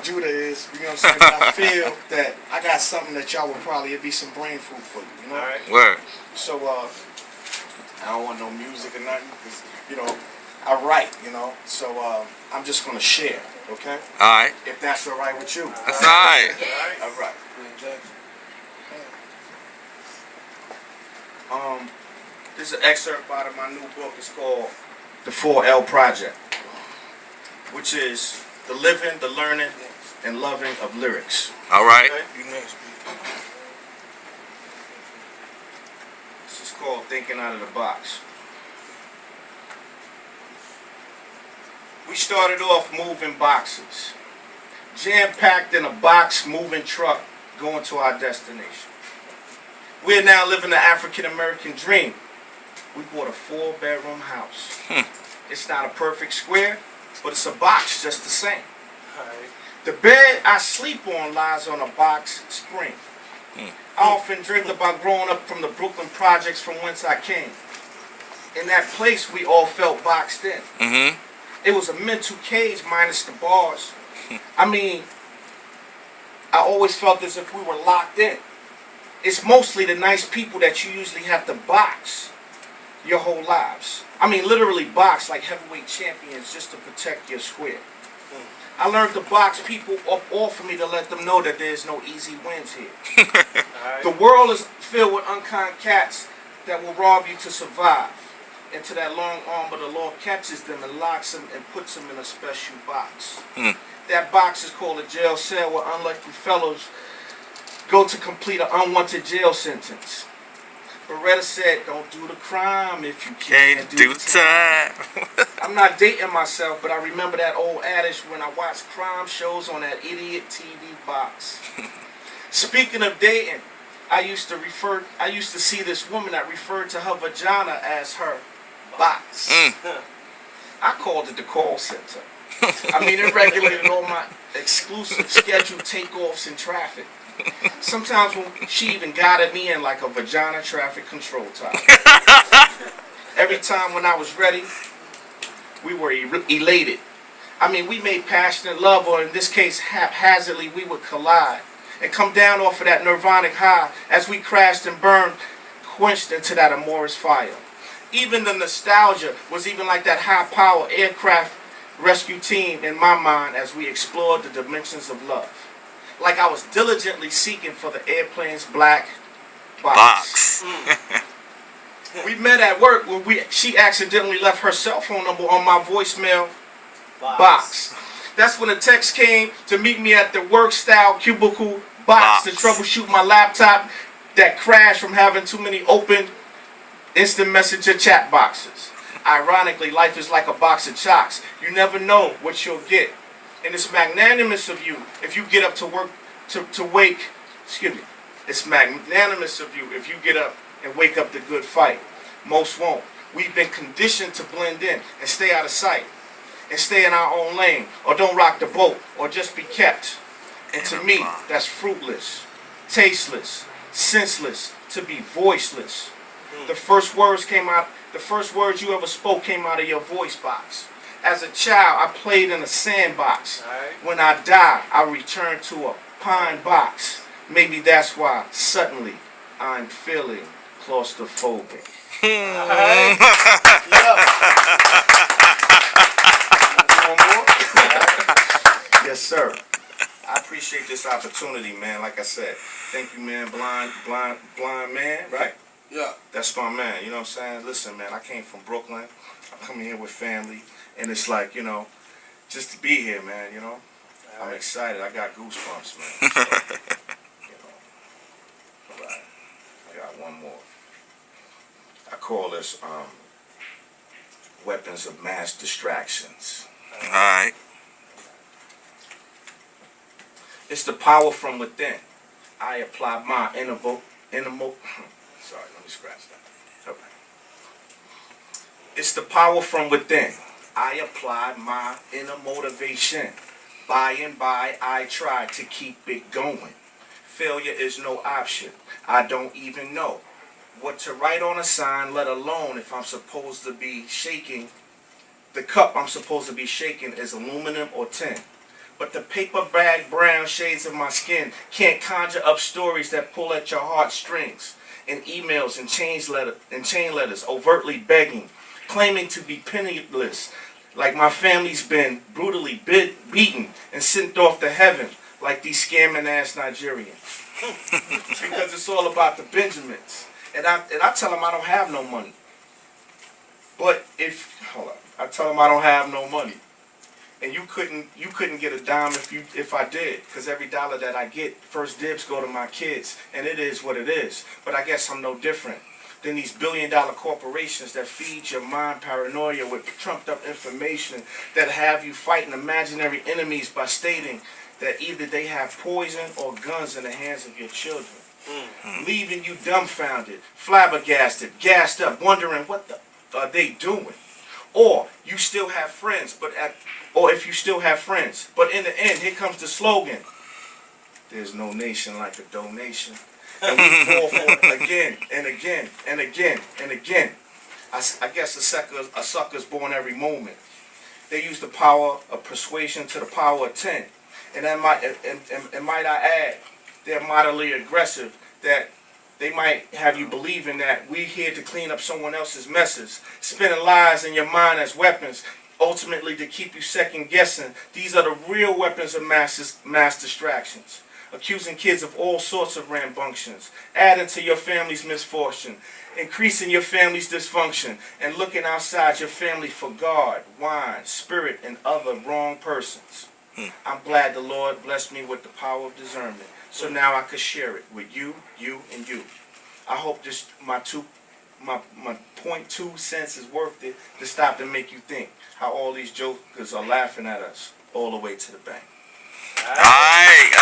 Judah is, you know what I'm saying? But I feel that I got something that y'all would probably, it'd be some brain food for you, you know? Alright. Word. So, I don't want no music or nothing, because, you know, I write, you know? So, I'm just going to share, okay? Alright. If that's all right with you. That's alright. All right. This is an excerpt out of my new book. It's called The 4L Project, which is the living, the learning, and loving of lyrics. Alright. Okay? This is called Thinking Out of the Box. We started off moving boxes, jam-packed in a box-moving truck going to our destination. We're now living the African-American dream. We bought a 4-bedroom house. It's not a perfect square, but it's a box just the same. The bed I sleep on lies on a box spring. I often dreamed about growing up from the Brooklyn projects from whence I came. In that place, we all felt boxed in. It was a mental cage minus the bars. I mean, I always felt as if we were locked in. It's mostly the nice people that you usually have to box your whole lives. I mean, literally box like heavyweight champions just to protect your square. I learned to box people up off of me to let them know that there's no easy wins here. The world is filled with unkind cats that will rob you to survive. Until that long arm of the law catches them and locks them and puts them in a special box. That box is called a jail cell where unlucky fellows go to complete an unwanted jail sentence. Beretta said, don't do the crime if you can't do time. I'm not dating myself, but I remember that old adage when I watched crime shows on that idiot TV box. Speaking of dating, I used to see this woman that referred to her vagina as her box. I called it the call center. I mean, it regulated all my exclusive scheduled takeoffs in traffic. Sometimes when she even guided me in like a vagina traffic control tower. Every time when I was ready, we were elated. I mean, we made passionate love, or in this case, haphazardly, we would collide and come down off of that nirvanic high as we crashed and burned, quenched into that amorous fire. Even the nostalgia was even like that high-power aircraft rescue team in my mind as we explored the dimensions of love. Like I was diligently seeking for the airplane's black box. We met at work when she accidentally left her cell phone number on my voicemail box. That's when a text came to meet me at the work-style cubicle box to troubleshoot my laptop that crashed from having too many open instant messenger chat boxes. Ironically, life is like a box of chocks. You never know what you'll get. And it's magnanimous of you if you get up to work to wake. Excuse me. It's magnanimous of you if you get up and wake up the good fight. Most won't. We've been conditioned to blend in and stay out of sight and stay in our own lane, or don't rock the boat, or just be kept. And to me, that's fruitless, tasteless, senseless, to be voiceless. The first words you ever spoke came out of your voice box. As a child, I played in a sandbox. When I die, I return to a pine box. Maybe that's why suddenly I'm feeling claustrophobic. Yes, sir. I appreciate this opportunity, man. Like I said, thank you, man. Blind man, right? Yeah. That's my man. You know what I'm saying? Listen, man. I came from Brooklyn. I'm coming here with family. And it's like, you know, just to be here, man, you know. I'm excited. I got goosebumps, man. So, you know. All right. I got one more. I call this weapons of mass distractions. Alright. It's the power from within. I apply my sorry, let me scratch that. Okay. It's the power from within. I apply my inner motivation. By and by, I try to keep it going. Failure is no option. I don't even know what to write on a sign, let alone if I'm supposed to be shaking. The cup I'm supposed to be shaking is aluminum or tin. But the paper bag brown shades of my skin can't conjure up stories that pull at your heartstrings. And emails and chain letters overtly begging, claiming to be penniless, like my family's been brutally beaten and sent off to heaven, like these scamming ass Nigerians. Because it's all about the Benjamins. And I tell them I don't have no money. But I tell them I don't have no money. And you couldn't get a dime if I did, because every dollar that I get, first dibs go to my kids, and it is what it is. But I guess I'm no different than these billion-dollar corporations that feed your mind paranoia with trumped-up information that have you fighting imaginary enemies by stating that either they have poison or guns in the hands of your children, leaving you dumbfounded, flabbergasted, gassed up, wondering what the are they doing. Or you still have friends, or if you still have friends, but in the end, here comes the slogan: "There's no nation like a donation." And we fall for it again and again and again and again. I guess a sucker's born every moment. They use the power of persuasion to the power of 10, and might I add, they're moderately aggressive. That they might have you believing that we're here to clean up someone else's messes, spinning lies in your mind as weapons, ultimately to keep you second guessing. These are the real weapons of mass distractions, accusing kids of all sorts of rambunctions, adding to your family's misfortune, increasing your family's dysfunction, and looking outside your family for God, wine, spirit, and other wrong persons. I'm glad the Lord blessed me with the power of discernment, so now I could share it with you, and you. I hope this my 0.2 cents is worth it to stop and make you think how all these jokers are laughing at us all the way to the bank. All right.